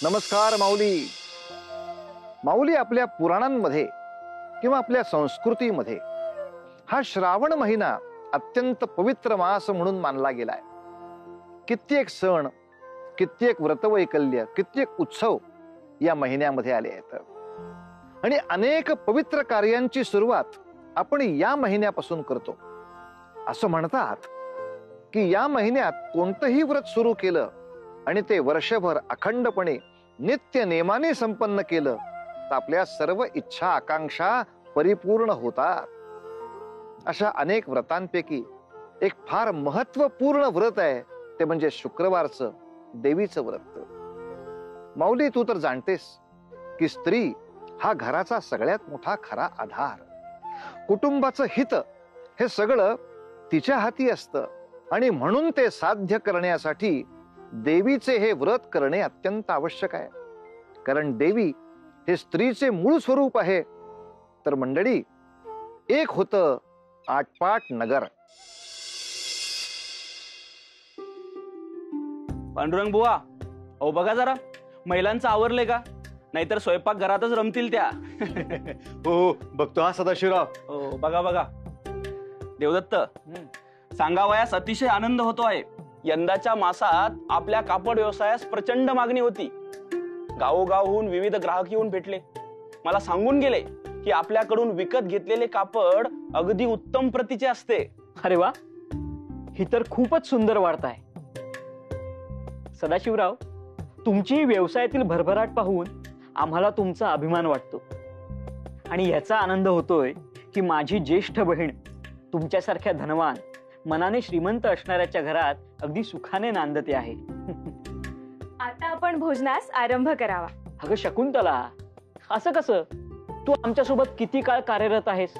नमस्कार माऊली. माऊली, आपल्या पुराणांमध्ये किंवा आपल्या संस्कृतीमध्ये हा श्रावण महिना अत्यंत पवित्र मास म्हणून मानला गेलाय. कित्येक सण, कित्येक व्रतवैकल्य, कित्येक उत्सव या महिन्यामध्ये आले आहेत आणि अनेक पवित्र कार्यांची सुरुवात आपण या महिन्यापासून करतो. असं म्हणतात की या महिन्यात कोणतंही व्रत सुरू केलं आणि ते वर्षभर अखंडपणे नित्य नेमाने संपन्न केलं तर आपल्या सर्व इच्छा आकांक्षा परिपूर्ण होतात. अशा अनेक व्रतांपैकी एक फार महत्वपूर्ण व्रत आहे, ते म्हणजे शुक्रवारचं देवीचं व्रत. माऊली, तू तर जाणतेस की स्त्री हा घराचा सगळ्यात मोठा खरा आधार. कुटुंबाचं हित हे सगळं तिच्या हाती असतं आणि म्हणून ते साध्य करण्यासाठी देवीचे हे व्रत करणे अत्यंत आवश्यक आहे. कारण देवी हे स्त्रीचे मूळ स्वरूप आहे. तर मंडळी, एक होतं आटपाट नगर. पांडुरंग बुवा, अहो बघा जरा, महिलांचं आवरलंय का? नाहीतर स्वयंपाक घरातच रमतील त्या. हो, बघतो हा सदाशिवराव. हो, बघा बघा. देवदत्त, सांगावयास अतिशय आनंद होतो आहे. यंदाच्या मासात आपल्या कापड व्यवसायास प्रचंड मागणी होती. गावोगावहून विविध ग्राहक येऊन भेटले. मला सांगून गेले की आपल्याकडून विकत घेतलेले कापड अगदी उत्तम प्रतीचे असते. अरे वा, ही तर खूपच सुंदर वार्ता आहे. सदाशिवराव, तुमची व्यवसायातील भरभराट पाहून आम्हाला तुमचा अभिमान वाटतो आणि याचा आनंद होतोय की माझी ज्येष्ठ बहीण तुमच्यासारख्या धनवान, मनाने श्रीमंत असणाऱ्याच्या घरात अगदी सुखाने नांदते आहे. आता आपण भोजनास आरंभ करावा. अगं शकुंतला, असं कसं? तू आमच्यासोबत किती काळ कार्यरत आहेस,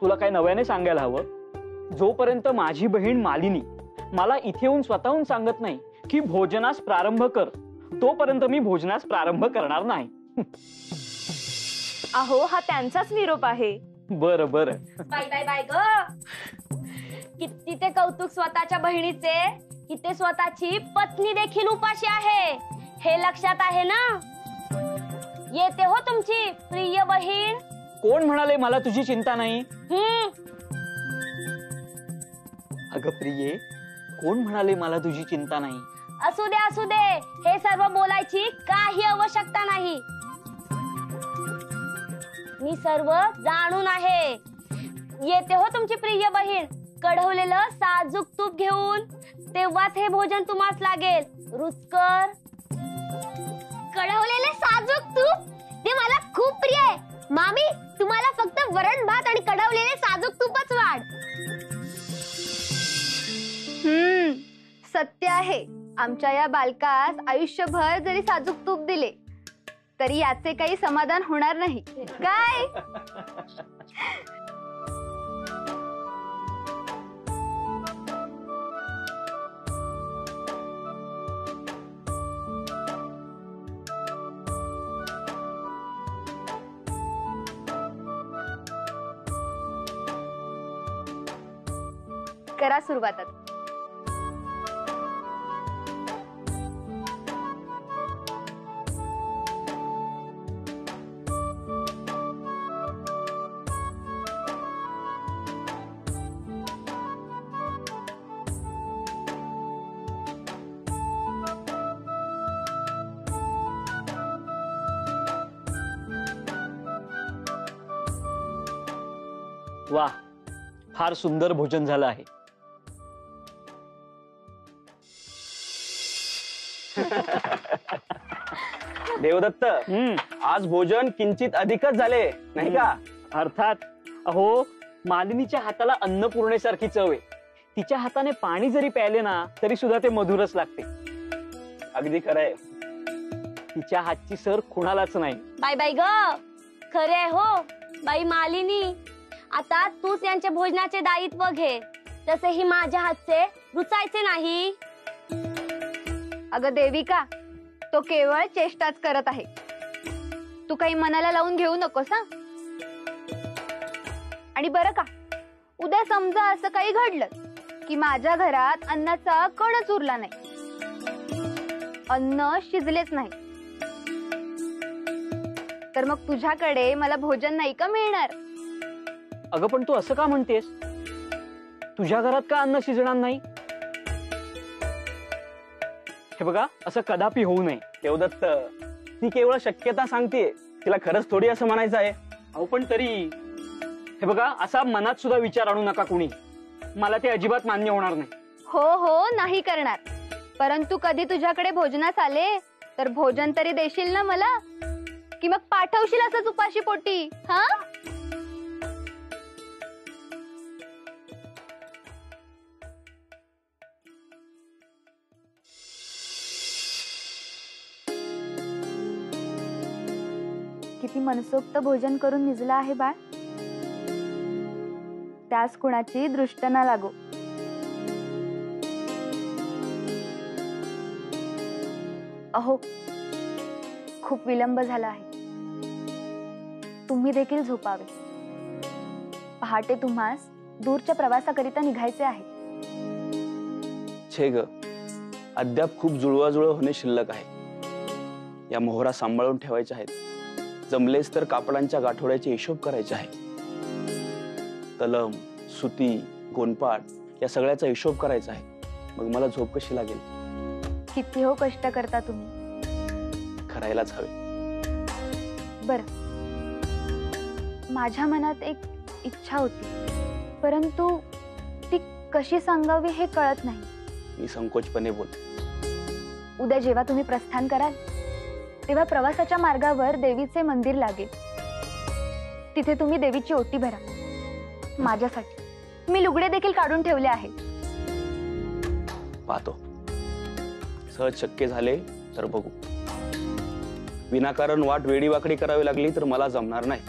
तुला काय नव्याने सांगायला हवं? जोपर्यंत माझी बहीण मालिनी मला इथे येऊन स्वतःहून सांगत नाही की भोजनास प्रारंभ कर, तोपर्यंत मी भोजनास प्रारंभ करणार नाही. अहो, हा त्यांचाच निरोप आहे. बरं बरं. बाय बाय बाय ग. किती ते कौतुक स्वतःच्या बहिणीचे, की ते स्वतःची पत्नी देखील उपाशी आहे, हे लक्षात आहे ना? येते हो तुमची प्रिय बहीण. कोण म्हणाले मला तुझी चिंता नाही? अगं प्रिये, कोण म्हणाले मला तुझी चिंता नाही? असू दे असू दे, हे सर्व बोलायची काही आवश्यकता नाही. मी सर्व जाणून आहे. येते हो तुमची प्रिय बहीण कढवलेलं साजूक तूप घेऊन. तेव्हाच हे भोजन तुम्हास लागेल रुचकर. कढवलेले साजूक तूप ते मला खूप प्रिय आहे. मामी, तुम्हाला फक्त वरण भात आणि कढवलेले साजूक तूपच वाढ. सत्य आहे. आमच्या या बालकास आयुष्यभर जरी साजूक तूप दिले तरी याचे काही समाधान होणार नाही. काय? करा सुरुवात. वाह, फार सुंदर भोजन झालं आहे. देवदत्त, आज भोजन किंचित अधिकच झाले नाही का? अर्थात. अहो, मालिनीच्या हाताला अन्नपूर्णेसारखी चव आहे. तिच्या हाताने पाणी जरी प्यायले ना तरी सुद्धा ते मधुरच लागते. अगदी खरंय. तिच्या हातची सर कुणालाच नाही. बाय बाय ग. खरे आहे हो बाई मालिनी. आता तूच यांच्या भोजनाचे दायित्व घे. तसेही माझ्या हातचे रुचायचे नाही. अगं देविका, तो केवळ चेष्टाच करत आहे. तू काही मनाला लावून घेऊ नकोस हा. आणि बरं का, उद्या समजा असं काही घडलं की माझ्या घरात अन्नाचा कणच उरला नाही, अन्न शिजलेच नाही, तर मग तुझ्याकडे मला भोजन नाही का मिळणार? अगं पण तू असं का म्हणतेस? तुझ्या घरात का अन्न शिजणार नाही? हे बघा, असं कदापि होऊ नये. देवदत्त, ती केवळ शक्यता सांगतेय, तिला खरंच थोडी असं म्हणायचं आहे. अहो पण तरी हे बघा, असा मनात सुद्धा विचार आणू नका कुणी. मला ते अजिबात मान्य होणार नाही. हो हो नाही करणार, परंतु कधी तुझ्याकडे भोजनास आले तर भोजन तरी देशील ना मला, की मग पाठवशील असंच उपाशी पोटी? हा, किती मनसोक्त भोजन करून निजला आहे बाळ. त्यास कुणाची दृष्ट ना लागो. अहो, खूप विलंब झाला आहे. तुम्ही देखील झोपावे. पहाटे तुम्हास दूरच्या प्रवासाकरिता निघायचे आहे. छे ग, अद्याप खूप जुळवाजुळव होणे शिल्लक आहे. या मोहरा सांभाळून ठेवायच्या आहेत. जमलेच तर कापडांच्या गाठोड्याचे हिशोब करायचे आहे. तलम, सुती, गोनपाट या सगळ्याचा हिशोब करायचा आहे. मग मला झोप कशी लागेल? किती हो कष्ट करता तुम्ही. करायलाच हवे. बर, माझ्या मनात एक इच्छा होती, परंतु ती कशी सांगावी हे कळत नाही. मी संकोचपणे बोल. उद्या जेव्हा तुम्ही प्रस्थान कराल तेव्हा प्रवासाच्या मार्गावर देवीचे मंदिर लागेल. तिथे तुम्ही देवीची ओटी भरा. माझ्यासाठी मी लुगडे देखील काढून ठेवले आहेत. पाहतो, सहज शक्य झाले तर बघू. विनाकारण वाट वेडीवाकडी करावी लागली तर मला जमणार नाही,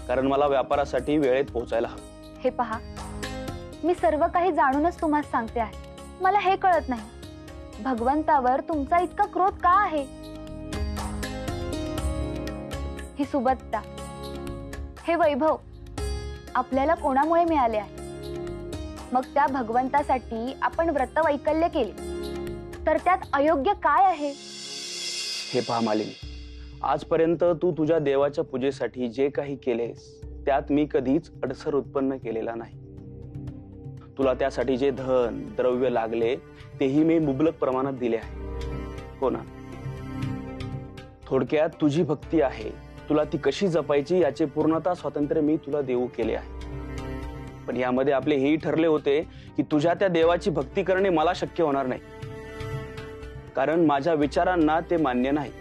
कारण मला व्यापारासाठी वेळेत पोहोचायला हवं. हे पहा, मी सर्व काही जाणूनच तुम्हाला सांगते आहे. मला हे कळत नाही, भगवंतावर तुमचा इतका क्रोध का आहे? ही सुबत्ता, हे वैभव आपल्याला कोणामुळे मिळाले आहे? मग त्या भगवंतासाठी आपण व्रत वैकल्य केले तर त्यात अयोग्य काय आहे? हे पहा मालिनी, आजपर्यंत तू तुझ्या देवाच्या पूजेसाठी जे काही केलेस त्यात मी कधीच अडसर उत्पन्न केलेला नाही. तुला त्यासाठी जे धन द्रव्य लागले तेही मी मुबलक प्रमाणात दिले आहे, हो ना? थोडक्यात तुझी भक्ती आहे, तुला ती कशी जपायची याचे पूर्णतः स्वातंत्र्य मी तुला देऊ केले आहे. पण यामध्ये आपले हेही ठरले होते की तुझ्या त्या देवाची भक्ती करणे मला शक्य होणार नाही, कारण माझ्या विचारांना ते मान्य नाही.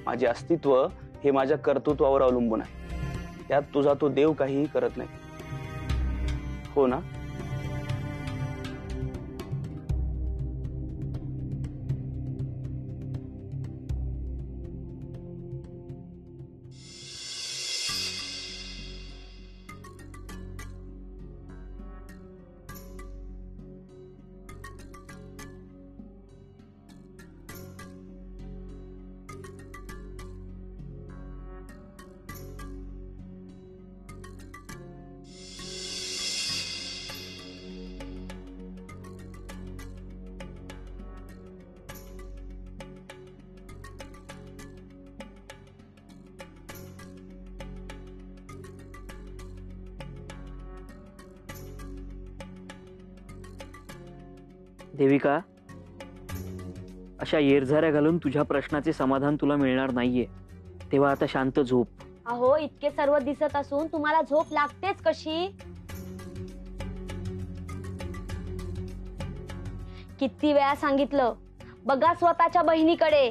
माझे अस्तित्व हे माझ्या कर्तृत्वावर अवलंबून आहे. त्यात तुझा तो देव काहीही करत नाही, हो ना? देविका, अशा येरझाऱ्या घालून तुझ्या प्रश्नाचे समाधान तुला मिळणार नाहीये. तेव्हा आता शांत झोप. अहो, इतके सर्व दिसत असून तुम्हाला झोप लागतेच कशी? किती वेळा सांगितलं, बघा स्वतःच्या बहिणीकडे.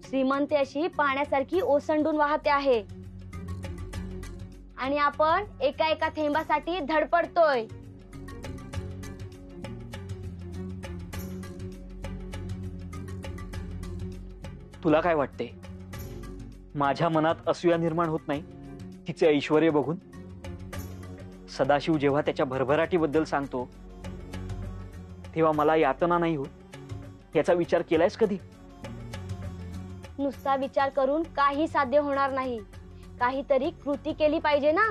श्रीमंती अशी पाण्यासारखी ओसंडून वाहते आहे आणि आपण एका एका थेंबासाठी धडपडतोय. तुला काय वाटते, माझ्या मनात असूया निर्माण होत नाही तिचे ऐश्वर्य बघून? सदाशिव जेव्हा त्याच्या भरभराटीबद्दल सांगतो तेव्हा मला यातना नाही होत याचा विचार केलायस कधी? नुसता विचार करून काही साध्य होणार नाही. काहीतरी कृती केली पाहिजे ना.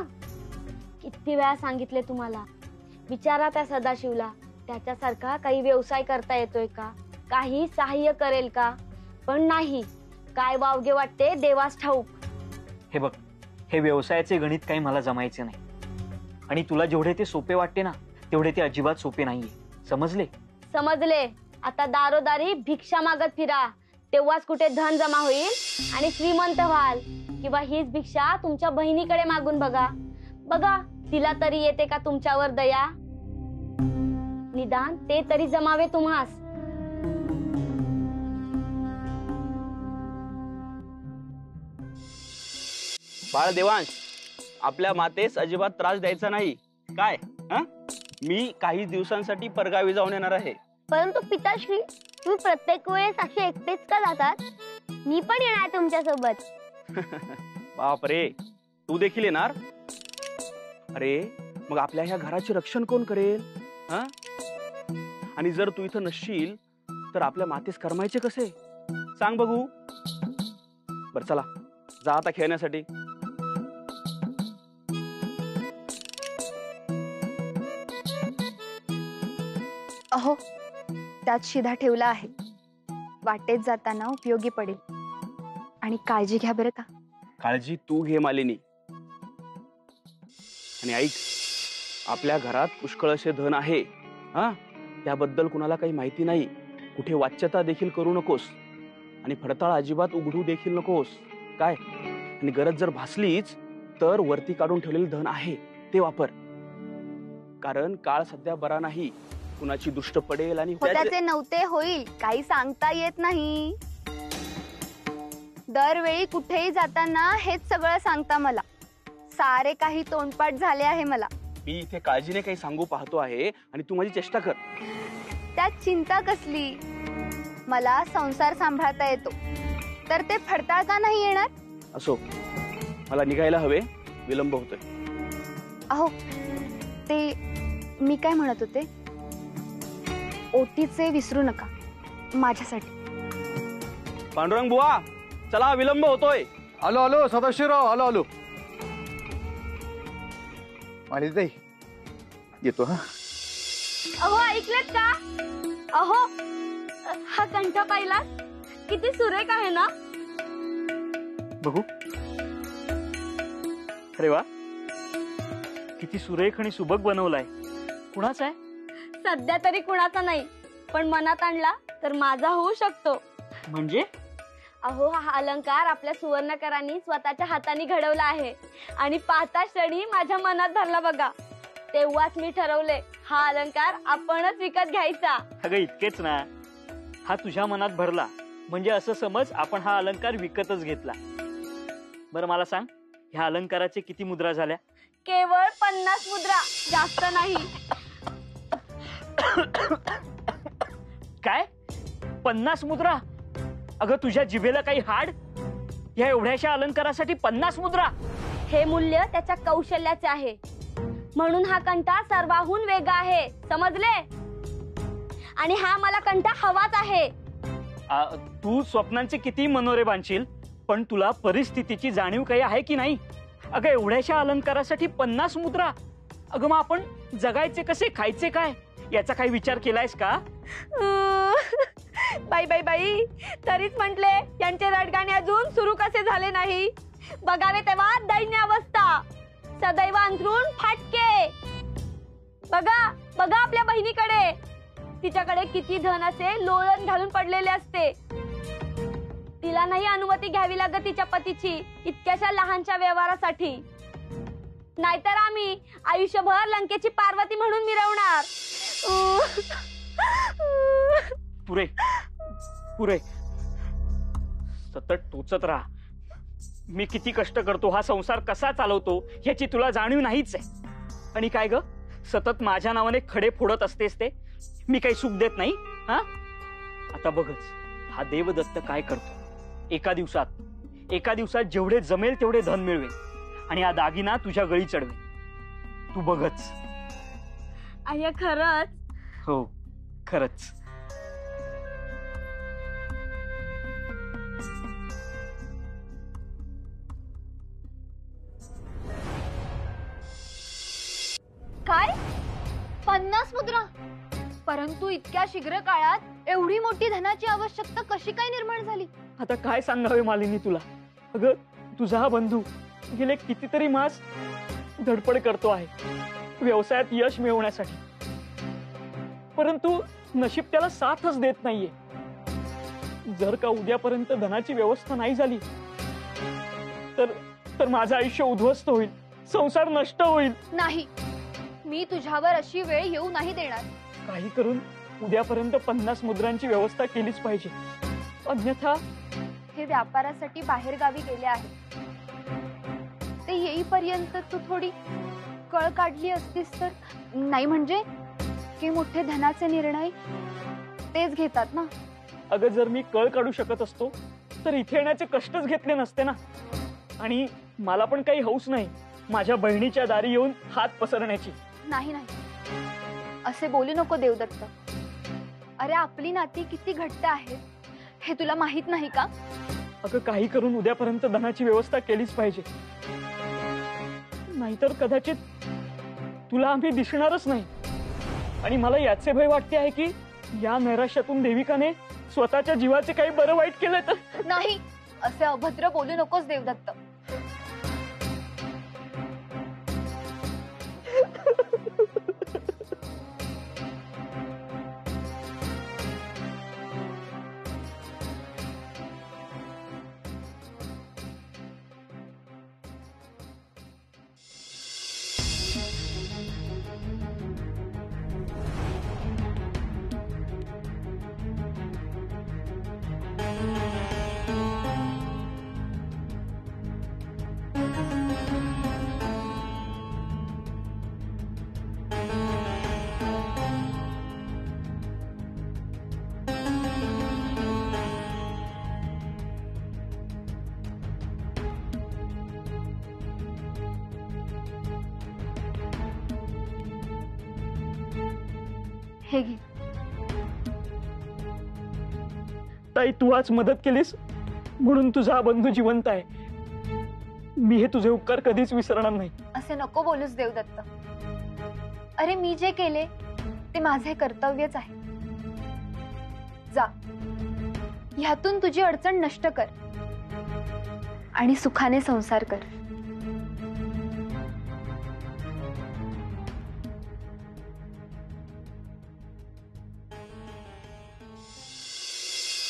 किती वेळा सांगितले तुम्हाला, विचारा त्या सदाशिवला त्याच्यासारखा काही व्यवसाय करता येतोय का, काही सहाय्य करेल का? पण नाही. काय वावगे वाटते देवास ठाऊक. हे बघ, हे व्यवसायाचे गणित काही मला जमायचे नाही. आणि तुला जेवढे ते सोपे वाटते ना, तेवढे ते अजिबात सोपे नाहीये. समजले? समजले. आता दारोदारी भिक्षा मागत फिरा, तेव्हाच कुठे धन जमा होईल आणि श्रीमंत व्हाल. किंवा हीच भिक्षा तुमच्या बहिणीकडे मागून बघा. बघा तिला तरी येते का तुमच्यावर दया. निदान ते तरी जमावे तुम्हास. बाळ देवांश, आपल्या मातेस अजिबात त्रास द्यायचा नाही काय. मी काही दिवसांसाठी परगावी जाऊन येणार आहे. परंतु पिताश्री, तुम्ही प्रत्येक वेळेस असे एकटेच का जातात? मी पण येणार तुमच्या सोबत. बापरे, तू देखील येणार? अरे मग आपल्या ह्या घराचे रक्षण कोण करेल? आणि जर तू इथं नसशील तर आपल्या मातेस करमायचे कसे सांग बघू. बर चला, जा आता खेळण्यासाठी. अहो, त्यात शिधा ठेवला आहे. वाटेत जाताना उपयोगी पडेल. आणि काळजी घ्या बरं का. काळजी तू घे मालिनी. आणि ऐक, आपल्या घरात पुष्कळ असे धन आहे. त्याबद्दल कुणाला काही माहिती नाही. कुठे वाच्यता देखील करू नकोस आणि फडताळ अजिबात उघडू देखील नकोस काय. आणि गरज जर भासलीच तर वरती काढून ठेवलेले धन आहे ते वापर. कारण काळ सध्या बरा नाही. कुणाची दृष्ट पडेल आणि त्याचे नव्हते होईल, काही सांगता येत नाही. दरवेळी कुठेही जाताना हेच सगळं सांगता मला. सारे काही तोंडपाठ झाले आहे मला. मी इथे काळजीने काही सांगू पाहतो आहे आणि तू माझी चेष्टा कर. त्यात चिंता कसली. मला संसार सांभाळता येतो, तर ते फडताळ का नाही येणार? असो, मला निघायला हवे, विलंब होतोय. अहो, ते मी काय म्हणत होते, ओटीचे विसरू नका माझ्यासाठी. पांडुरंग बुवा, चला विलंब होतोय. आलो आलो सदाशिवराव, आलो आलो. आणि ताई येतो. अहो ऐकलेत का? अहो, हा कंठ पाहिला, किती सुरेख आहे ना. बघू. अरे वा, किती सुरेख आणि सुबक बनवलाय. कुणाचा आहे? सध्या तरी कुणाचा नाही, पण मनात आणला तर माझा होऊ शकतो. म्हणजे? अहो, हा अलंकार आपल्या सुवर्णकरांनी स्वतःच्या हाताने घडवला आहे आणि पाहता क्षणी माझ्या मनात धरला बघा. तेव्हाच मी ठरवले हा अलंकार आपणच विकत घ्यायचा. अगं इतकेच ना, हा तुझ्या मनात भरला म्हणजे असं समज आपण हा अलंकार विकतच घेतला. बरं मला सांग, ह्या अलंकाराचे किती मुद्रा झाल्या? केवळ 50 मुद्रा, जास्त नाही. काय? 50 मुद्रा? अगं तुझ्या जिभेला काही हाड? ह्या एवढ्याशा अलंकारासाठी 50 मुद्रा? हे मूल्य त्याच्या कौशल्याचे आहे, म्हणून हा कंठा सर्वाहून वेगळा आहे, समजले? आणि हा मला कंठा हवाच आहे. तू स्वप्नांचे किती मनोरे बांधशील, पण तुला परिस्थितीची जाणीव काही आहे की नाही? अगं एवढ्याशा अलंकारासाठी 50 मुद्रा? अगं मग आपण जगायचे कसे, खायचे काय, याचा काही विचार केलायस का? बाई बाई बाई, तरीच म्हंटले यांचे रडगाणे अजून सुरू कसे झाले नाही. बघावे तेव्हा दैन्य अवस्था, सदैव अंथरूण फाटके. बघा बघा आपल्या बहिणीकडे, तिच्याकडे किती धन असे लोळण घालून पडलेले असते. तिला नाही अनुमती घ्यावी लागत तिच्या पतीची इतक्याशा लहानशा व्यवहारासाठी. नाहीतर आम्ही आयुष्यभर लंकेची पार्वती म्हणून मिरवणार. पुरे पुरे, सतत टोचत राहा. मी किती कष्ट करतो, हा संसार कसा चालवतो याची तुला जाणीव नाहीच आहे. आणि काय ग, सतत माझ्या नावाने खडे फोडत असतेस ते, मी काही सुख देत नाही. आता बघच हा देवदत्त काय करतो. एका दिवसात जेवढे जमेल तेवढे धन मिळवेल आणि हा दागिना तुझ्या गळी चढवेल. तू बघच. अय्या खरंच? हो खरंच. काय? 50 मुद्रा? परंतु इतक्या शीघ्र काळात एवढी मोठी धनाची आवश्यकता कशी काय निर्माण झाली? आता काय सांगावे मालिनी तुला. अगं तुझा हा बंधू गेले कितीतरी मास धडपड करतो आहे व्यवसायात यश मिळवण्यासाठी, परंतु नशीब त्याला साथच देत नाहीये. जर का उद्यापर्यंत धनाची व्यवस्था नाही झाली तर तर माझं आयुष्य उद्ध्वस्त होईल, संसार नष्ट होईल. नाही, मी तुझ्यावर अशी वेळ येऊ नाही देणार. काही करून उद्यापर्यंत 50 मुद्रांची व्यवस्था केलीच पाहिजे, अन्यथा हे व्यापारासाठी बाहेर गावी गेले आहेत. ते येईपर्यंत तू थोडी कळ काढली असतीस तर. नाही म्हणजे की मोठे धनाचे निर्णय तेच घेतात ना. अगं जर मी कळ काढू शकत असतो तर इथे येण्याचे कष्टच घेतले नसते ना. आणि मला पण काही हौस नाही माझ्या बहिणीच्या दारी येऊन हात पसरण्याची. नाही नाही, असे बोलू नको देवदत्त. अरे आपली नाती किती घट्ट आहेत हे तुला माहित नाही का? अगं काही करून उद्यापर्यंत धनाची व्यवस्था केलीच पाहिजे, नाहीतर कदाचित तुला आम्ही दिसणारच नाही. आणि मला याचे भय वाटते आहे की या नैराश्यातून देविकाने स्वतःच्या जीवाचे काही बरं वाईट केलं तर. नाही, असे अभद्र बोलू नकोस देवदत्त. हे घे. ताई तू आज मदत केलीस म्हणून तुझा हा बंधू जिवंत आहे. मी हे तुझे उपकार कधीच विसरणार नाही. असे नको बोलूस देवदत्त. अरे मी जे केले ते माझे कर्तव्यच आहे. जा, ह्यातून तुझी अडचण नष्ट कर आणि सुखाने संसार कर.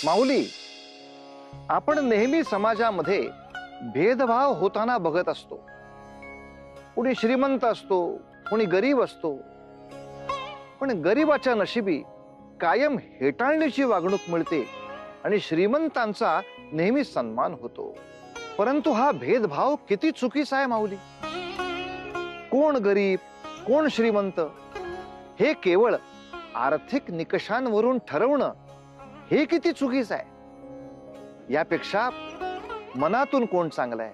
माऊली, आपण नेहमी समाजामध्ये भेदभाव होताना बघत असतो. कुणी श्रीमंत असतो, कुणी गरीब असतो, पण गरीबाच्या नशिबी कायम हेटाळणीची वागणूक मिळते आणि श्रीमंतांचा नेहमी सन्मान होतो. परंतु हा भेदभाव किती चुकीचा आहे माऊली. कोण गरीब कोण श्रीमंत हे केवळ आर्थिक निकषांवरून ठरवणं हे किती चुकीचं आहे. यापेक्षा मनातून कोण चांगलं आहे,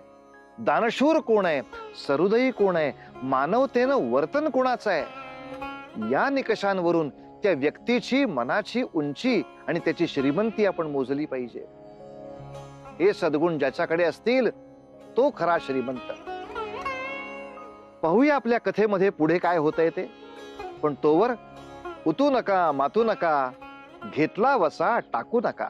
दानशूर कोण आहे, सरुदयी कोण आहे, मानवतेनं वर्तन कोणाचं आहे, या निकषांवरून त्या व्यक्तीची मनाची उंची आणि त्याची श्रीमंती आपण मोजली पाहिजे. हे सद्गुण ज्याच्याकडे असतील तो खरा श्रीमंत. पाहूया आपल्या कथेमध्ये पुढे काय होतंय ते. पण तोवर उतू नका, मातू नका, घेतला वसा टाकू नका.